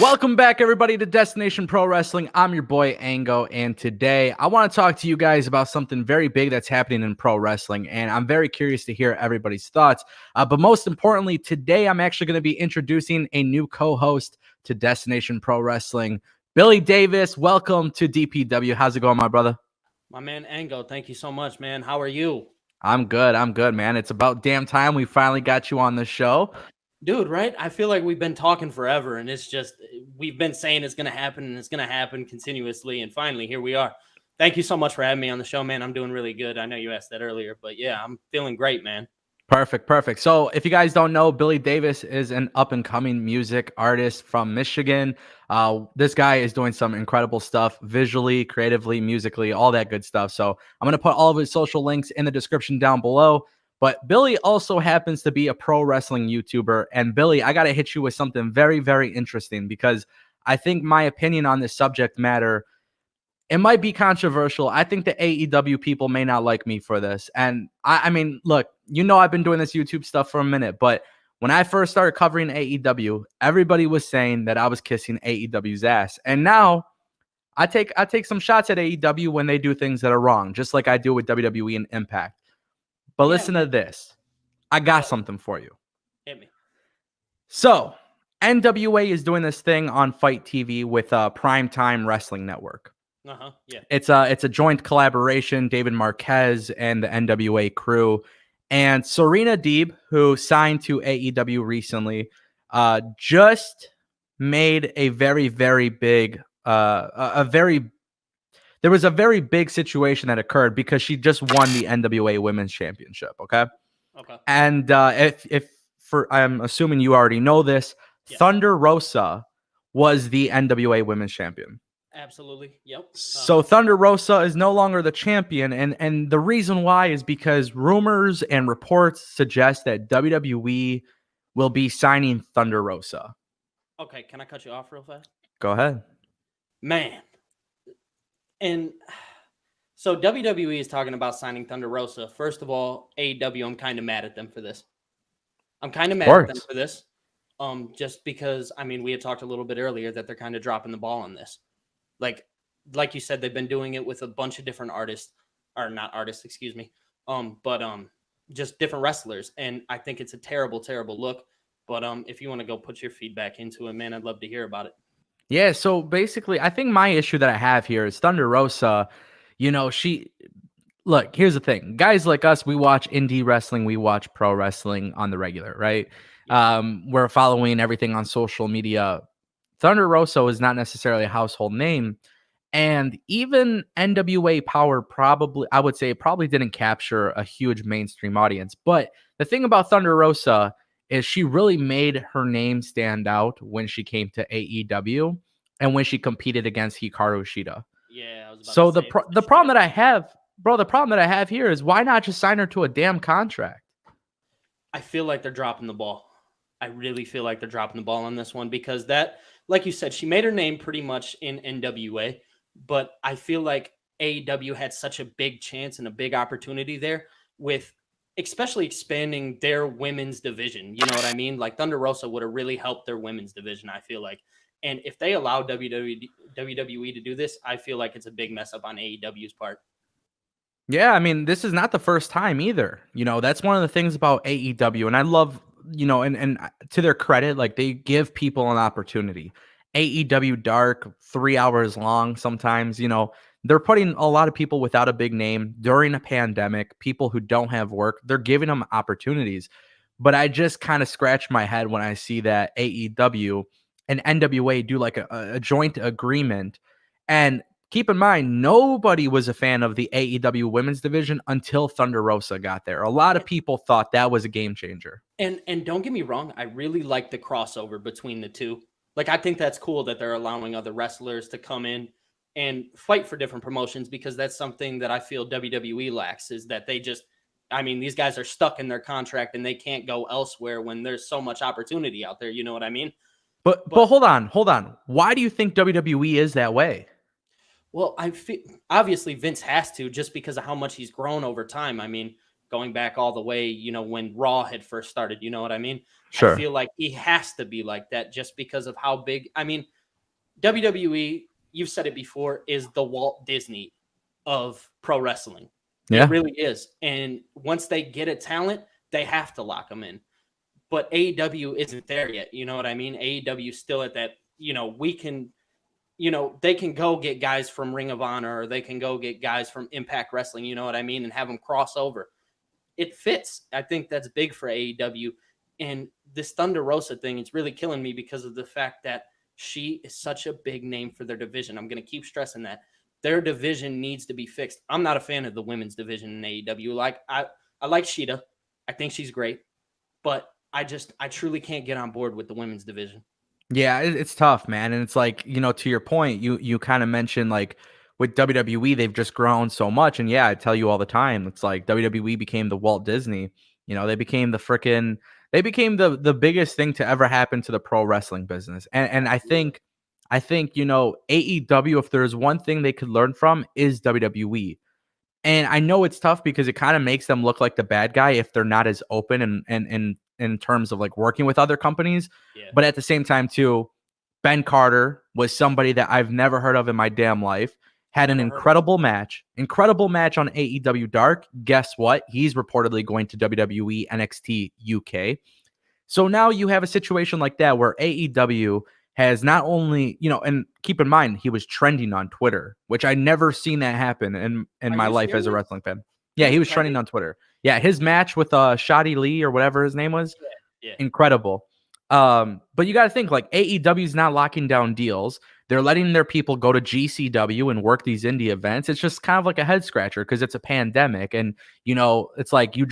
Welcome back, everybody, to Destination Pro Wrestling. I'm your boy, Ango, and today I want to talk to you guys about something very big that's happening in pro wrestling, and I'm very curious to hear everybody's thoughts. But most importantly, today I'm actually going to be introducing a new co-host to Destination Pro Wrestling, Billy Davis. Welcome to DPW. How's it going, my brother? My man, Ango, thank you so much, man. How are you? I'm good, man. It's about damn time we finally got you on the show. Dude, right? I feel like we've been talking forever, and it's just, we've been saying it's going to happen, and it's going to happen continuously, and finally, here we are. Thank you so much for having me on the show, man. I'm doing really good. I know you asked that earlier, but yeah, I'm feeling great, man. Perfect. So if you guys don't know, Billy Davis is an up-and-coming music artist from Michigan. This guy is doing some incredible stuff visually, creatively, musically, all that good stuff. So I'm going to put all of his social links in the description down below. But Billy also happens to be a pro wrestling YouTuber. And Billy, I got to hit you with something very, very interesting because I think my opinion on this subject matter, it might be controversial. I think the AEW people may not like me for this. And I mean, look, I've been doing this YouTube stuff for a minute, but when I first started covering AEW, everybody was saying that I was kissing AEW's ass. And now I take some shots at AEW when they do things that are wrong, just like I do with WWE and Impact. But listen to this. I got something for you. Hit me. So NWA is doing this thing on Fight TV with Primetime Wrestling Network. Yeah. It's a joint collaboration, David Marquez and the NWA crew. And Serena Deeb, who signed to AEW recently, just made a very, very big, there was a very big situation that occurred because she just won the NWA Women's Championship. Okay. And I'm assuming you already know this, yes. Thunder Rosa was the NWA Women's Champion. Absolutely. Yep. So Thunder Rosa is no longer the champion. And the reason why is because rumors and reports suggest that WWE will be signing Thunder Rosa. Okay. Can I cut you off real fast? Go ahead. Man. And so WWE is talking about signing Thunder Rosa. First of all, AEW, I'm kind of mad at them for this. Just because, I mean, we had talked a little bit earlier that they're kind of dropping the ball on this. Like you said, they've been doing it with a bunch of different artists, or not artists, excuse me. Just different wrestlers. And I think it's a terrible, terrible look. But if you want to go put your feedback into it, man, I'd love to hear about it. Yeah, so basically, I think my issue that I have here is Thunder Rosa, look, here's the thing. Guys like us, we watch indie wrestling, we watch pro wrestling on the regular, right? We're following everything on social media. Thunder Rosa is not necessarily a household name. And even NWA Power probably didn't capture a huge mainstream audience. But the thing about Thunder Rosa is she really made her name stand out when she came to AEW and when she competed against Hikaru Shida. Yeah. So the problem that I have, bro, the problem that I have here is why not just sign her to a damn contract? I feel like they're dropping the ball. I really feel like they're dropping the ball on this one because that, like you said, she made her name pretty much in NWA, but I feel like AEW had such a big chance and a big opportunity there with especially expanding their women's division. You know what I mean? Like Thunder Rosa would have really helped their women's division, I feel like. And if they allow WWE to do this, I feel like it's a big mess up on AEW's part. Yeah, I mean, this is not the first time either. That's one of the things about AEW. And I love, and to their credit, like they give people an opportunity. AEW Dark, 3 hours long sometimes, they're putting a lot of people without a big name during a pandemic, people who don't have work, they're giving them opportunities. But I just kind of scratch my head when I see that AEW and NWA do like a joint agreement. And keep in mind, nobody was a fan of the AEW women's division until Thunder Rosa got there. A lot of people thought that was a game changer. And don't get me wrong, I really like the crossover between the two. Like, I think that's cool that they're allowing other wrestlers to come in and fight for different promotions because that's something that I feel WWE lacks is that these guys are stuck in their contract and they can't go elsewhere when there's so much opportunity out there. You know what I mean? But hold on. Why do you think WWE is that way? Well, I feel obviously Vince has to just because of how much he's grown over time. I mean, going back all the way, when Raw had first started. You know what I mean? I Sure. feel like he has to be like that just because of how big. I mean, WWE, you've said it before, is the Walt Disney of pro wrestling. It Yeah. really is. And once they get a talent, they have to lock them in. But AEW isn't there yet. You know what I mean? AEW is still at that, we can, they can go get guys from Ring of Honor, or they can go get guys from Impact Wrestling, you know what I mean? And have them cross over. It fits. I think that's big for AEW. And this Thunder Rosa thing, it's really killing me because of the fact that she is such a big name for their division. I'm going to keep stressing that. Their division needs to be fixed. I'm not a fan of the women's division in AEW. I like Sheeta. I think she's great. But I truly can't get on board with the women's division. Yeah, it's tough, man. And it's like, to your point, you kind of mentioned like with WWE, they've just grown so much. And yeah, I tell you all the time, it's like WWE became the Walt Disney. They became the biggest thing to ever happen to the pro wrestling business. And I think, AEW, if there's one thing they could learn from, is WWE. And I know it's tough because it kind of makes them look like the bad guy if they're not as open and in terms of like working with other companies. Yeah. But at the same time, too, Ben Carter was somebody that I've never heard of in my damn life. Had an incredible match on AEW Dark. Guess what? He's reportedly going to WWE NXT UK. So now you have a situation like that where AEW has not only, and keep in mind, he was trending on Twitter, which I never seen that happen in my life as a wrestling fan. Yeah, he was trending on Twitter. Yeah, his match with Shotty Lee or whatever his name was, incredible. But you got to think, like, AEW is not locking down deals. They're letting their people go to GCW and work these indie events. It's just kind of like a head scratcher because it's a pandemic. And, it's like you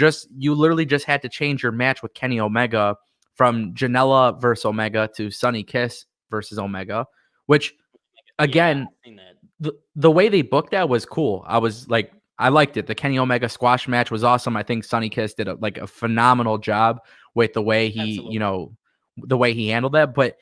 literally just had to change your match with Kenny Omega from Janela versus Omega to Sunny Kiss versus Omega, which, again, the way they booked that was cool. I liked it. The Kenny Omega squash match was awesome. I think Sunny Kiss did a phenomenal job with the way he, the way he handled that. But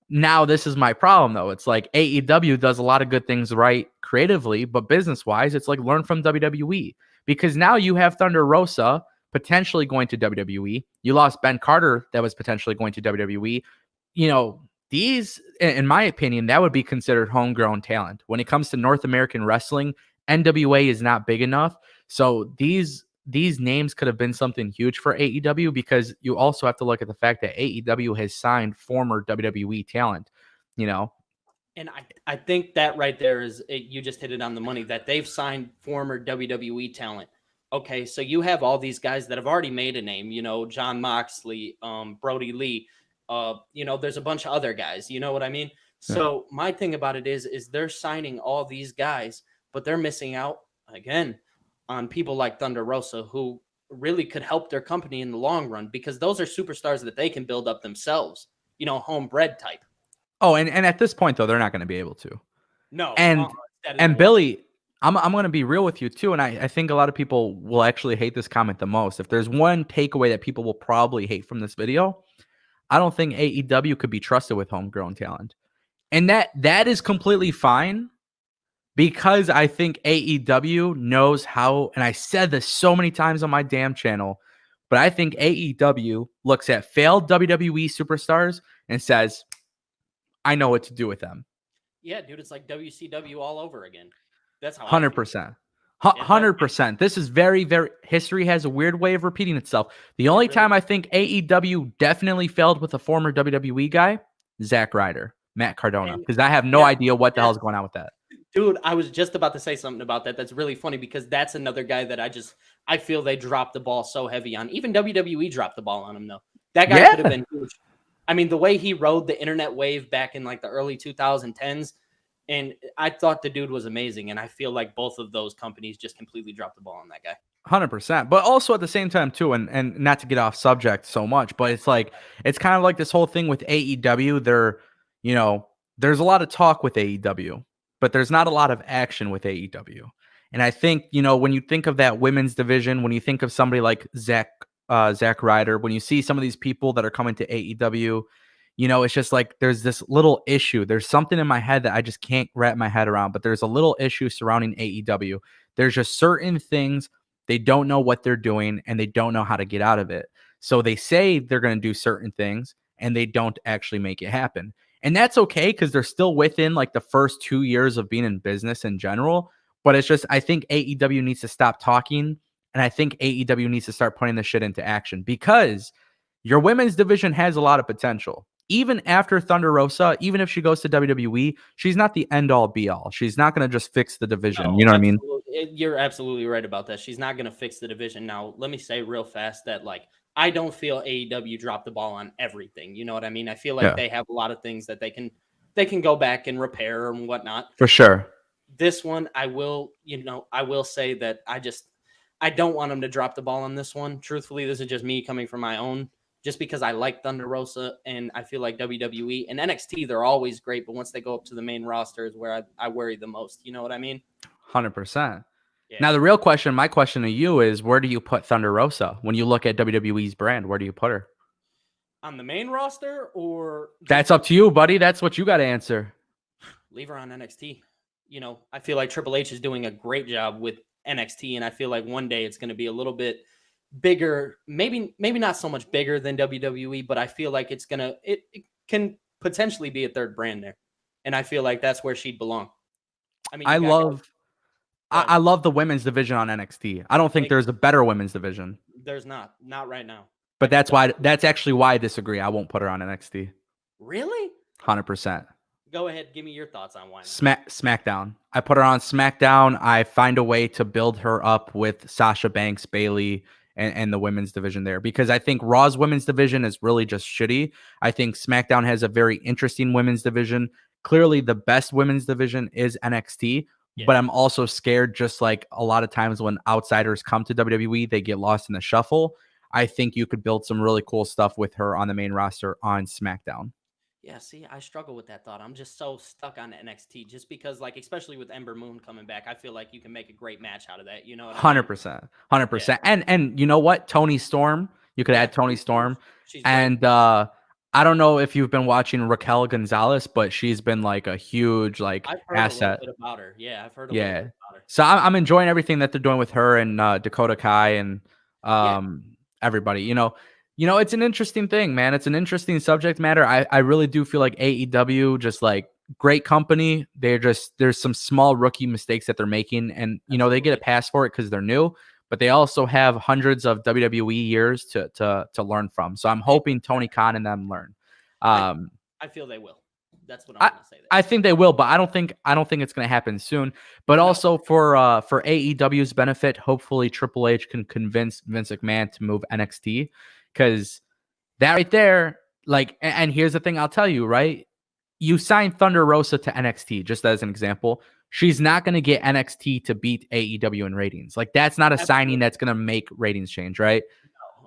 now this is my problem, though. It's like AEW does a lot of good things right creatively, but business-wise, it's like learn from WWE. Because now you have Thunder Rosa potentially going to WWE. You lost Ben Carter that was potentially going to WWE. These, in my opinion, that would be considered homegrown talent. When it comes to North American wrestling, NWA is not big enough. So these names could have been something huge for AEW because you also have to look at the fact that AEW has signed former WWE talent, And I think that right there you just hit it on the money, that they've signed former WWE talent. Okay, so you have all these guys that have already made a name, John Moxley, Brody Lee, there's a bunch of other guys, you know what I mean? So my thing about it is they're signing all these guys, but they're missing out again on people like Thunder Rosa, who really could help their company in the long run, because those are superstars that they can build up themselves, homebred type. Oh, and at this point, though, they're not going to be able to. No. And Billy, I'm going to be real with you, too. And I think a lot of people will actually hate this comment the most. If there's one takeaway that people will probably hate from this video, I don't think AEW could be trusted with homegrown talent. And that is completely fine, because I think AEW knows how, and I said this so many times on my damn channel, but I think AEW looks at failed WWE superstars and says, I know what to do with them. Yeah, dude, it's like WCW all over again. That's how 100%. 100%. This is very, very, history has a weird way of repeating itself. The only time I think AEW definitely failed with a former WWE guy, Zack Ryder, Matt Cardona, because I have no idea what the hell is going on with that. Dude, I was just about to say something about that. That's really funny, because that's another guy that I feel they dropped the ball so heavy on. Even WWE dropped the ball on him, though. That guy could have been huge. I mean, the way he rode the internet wave back in like the early 2010s, and I thought the dude was amazing. And I feel like both of those companies just completely dropped the ball on that guy. 100%. But also at the same time, too, and not to get off subject so much, but it's like, it's kind of like this whole thing with AEW. There's a lot of talk with AEW, but there's not a lot of action with AEW. And I think, when you think of that women's division, when you think of somebody like Zack Ryder, when you see some of these people that are coming to AEW, it's just like there's this little issue. There's something in my head that I just can't wrap my head around, but there's a little issue surrounding AEW. There's just certain things They don't know what they're doing and they don't know how to get out of it. So they say they're going to do certain things and they don't actually make it happen. And that's okay because they're still within like the first 2 years of being in business in general. But it's just, I think AEW needs to stop talking. And I think AEW needs to start putting this shit into action because your women's division has a lot of potential. Even after Thunder Rosa, even if she goes to WWE, she's not the end all be all. She's not going to just fix the division. No, You know what I mean? absolutely. You're absolutely right about that. She's not going to fix the division. Now, let me say real fast that like I don't feel AEW dropped the ball on everything. You know what I mean? I feel like Yeah, they have a lot of things that they can go back and repair and whatnot. for sure. This one, I will say that I don't want them to drop the ball on this one. Truthfully, this is just me coming from my own. Just because I like Thunder Rosa and I feel like WWE and NXT, they're always great, but once they go up to the main roster is where I worry the most. You know what I mean? 100%. Yeah. Now, the real question, my question to you is, where do you put Thunder Rosa when you look at WWE's brand? Where do you put her? On the main roster or That's up to you, buddy. That's what you got to answer. leave her on NXT. I feel like Triple H is doing a great job with NXT, and I feel like one day it's going to be a little bit bigger, maybe not so much bigger than WWE, but I feel like it can potentially be a third brand there, and I feel like that's where she'd belong. I mean, I you got love, go ahead. I love the women's division on NXT. I don't think there's a better women's division, There's not right now. but that's actually why I disagree. I won't put her on NXT. Really? 100%. Go ahead, give me your thoughts on why not. SmackDown. I put her on SmackDown. I find a way to build her up with Sasha Banks, Bailey, and the women's division there because I think Raw's women's division is really just shitty. I think SmackDown has a very interesting women's division. Clearly, the best women's division is NXT, Yeah. but I'm also scared, just like a lot of times when outsiders come to WWE, they get lost in the shuffle. I think you could build some really cool stuff with her on the main roster on SmackDown. Yeah, see, I struggle with that thought. I'm just so stuck on NXT just because, like, especially with Ember Moon coming back, I feel like you can make a great match out of that. You know what I mean? 100%. 100%. Yeah. And you know what? Tony Storm, you could Yeah. add Tony Storm. She's great. And I don't know if you've been watching Raquel Gonzalez, but she's been like a huge like I've heard a little asset. bit about her. Yeah, I've heard a little Yeah. bit about her. So I'm enjoying everything that they're doing with her and Dakota Kai and Yeah, everybody. It's an interesting thing, man. It's an interesting subject matter. I really do feel like AEW just like great company. There's some small rookie mistakes that they're making, and they get a absolutely. pass for it because they're new. But they also have hundreds of WWE years to learn from. So I'm hoping Tony Khan and them learn. I Um, I feel they will. That's what I'm I gonna say there. I think they will, but I don't think it's going to happen soon. But No, also for AEW's benefit, hopefully Triple H can convince Vince McMahon to move NXT because that right there, like, and here's the thing I'll tell you, right? You signed Thunder Rosa to NXT, just as an example. She's not going to get NXT to beat AEW in ratings. Like, that's not a signing absolutely that's going to make ratings change, right?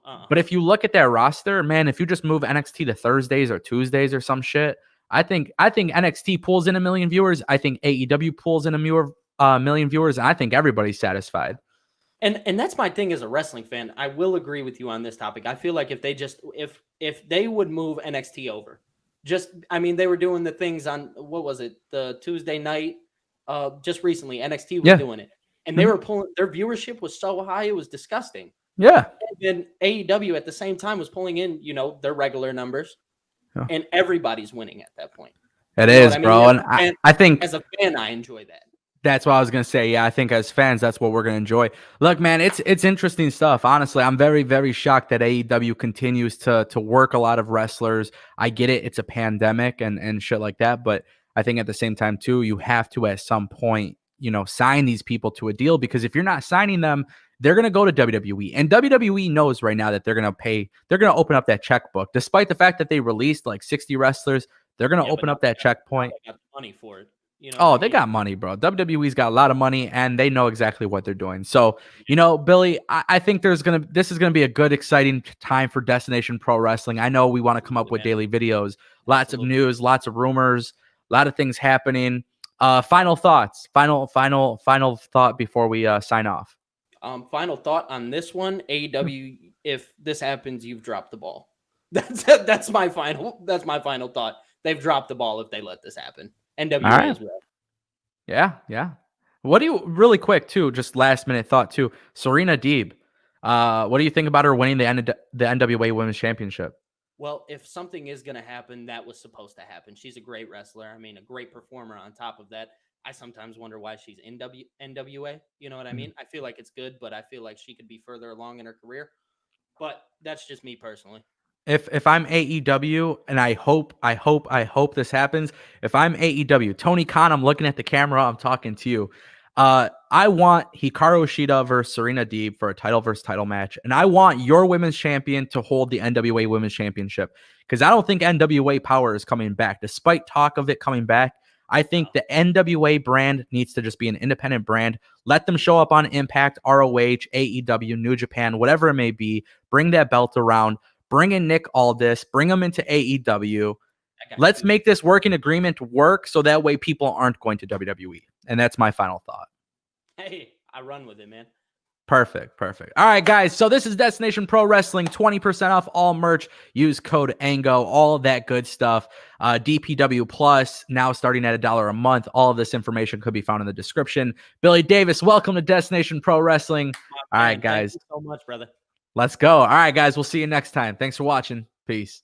no. But if you look at that roster, man, if you just move NXT to Thursdays or Tuesdays or some shit, I think NXT pulls in a million viewers. I think AEW pulls in a million viewers, and I think everybody's satisfied. And that's my thing as a wrestling fan. I will agree with you on this topic. I feel like if they just if they would move NXT over, they were doing the things on what was it, the Tuesday night, just recently NXT was Yeah. doing it, and they were pulling their viewership was so high it was disgusting. Yeah. And then AEW at the same time was pulling in their regular numbers, Yeah. and everybody's winning at that point. It You know is, what I mean? bro. And I think As a fan, I enjoy that. that's what I was gonna say. Yeah, I think as fans, that's what we're gonna enjoy. Look, man, it's interesting stuff. Honestly, I'm very, very shocked that AEW continues to work a lot of wrestlers. I get it; it's a pandemic and shit like that. But I think at the same time too, you have to at some point, sign these people to a deal because if you're not signing them, they're gonna go to WWE, and WWE knows right now that they're gonna pay. They're gonna open up that checkbook, despite the fact that they released like 60 wrestlers. They're gonna Yeah, but open now up that now checkpoint. they got the money for it. You know what Oh, I they mean? got money, bro. WWE's got a lot of money and they know exactly what they're doing. So, Yeah, Billy, I think this is gonna be a good, exciting time for Destination Pro Wrestling. I know we want to come up absolutely, with man. daily videos, lots of Absolutely. news, lots of rumors, a lot of things happening. Final thoughts. Final thought before we sign off. Final thought on this one, AEW. If this happens, you've dropped the ball. That's my final thought. They've dropped the ball if they let this happen. All NWA right. as well. Yeah, yeah. What do you really quick too? Just last minute thought too. Serena Deeb. What do you think about her winning the NWA Women's Championship? Well, if something is going to happen, that was supposed to happen. She's a great wrestler. I mean, a great performer on top of that. I sometimes wonder why she's in NWA. You know what I Mhm. mean? I feel like it's good, but I feel like she could be further along in her career. But that's just me personally. If I'm AEW, and I hope this happens. If I'm AEW, Tony Khan, I'm looking at the camera, I'm talking to you. I want Hikaru Shida versus Serena Deeb for a title versus title match, and I want your women's champion to hold the NWA Women's Championship because I don't think NWA Power is coming back, despite talk of it coming back. I think the NWA brand needs to just be an independent brand. Let them show up on Impact, ROH, AEW, New Japan, whatever it may be. Bring that belt around. Bring in Nick Aldis, bring him into AEW. Let's make this working agreement work so that way people aren't going to WWE. And that's my final thought. Hey, I run with it, man. Perfect. All right, guys. So this is Destination Pro Wrestling. 20% off all merch. Use code ANGO. All of that good stuff. DPW Plus now starting at $1 a month. All of this information could be found in the description. Billy Davis, welcome to Destination Pro Wrestling. All right, guys. Thank you so much, brother. Let's go. All right, guys. We'll see you next time. Thanks for watching. Peace.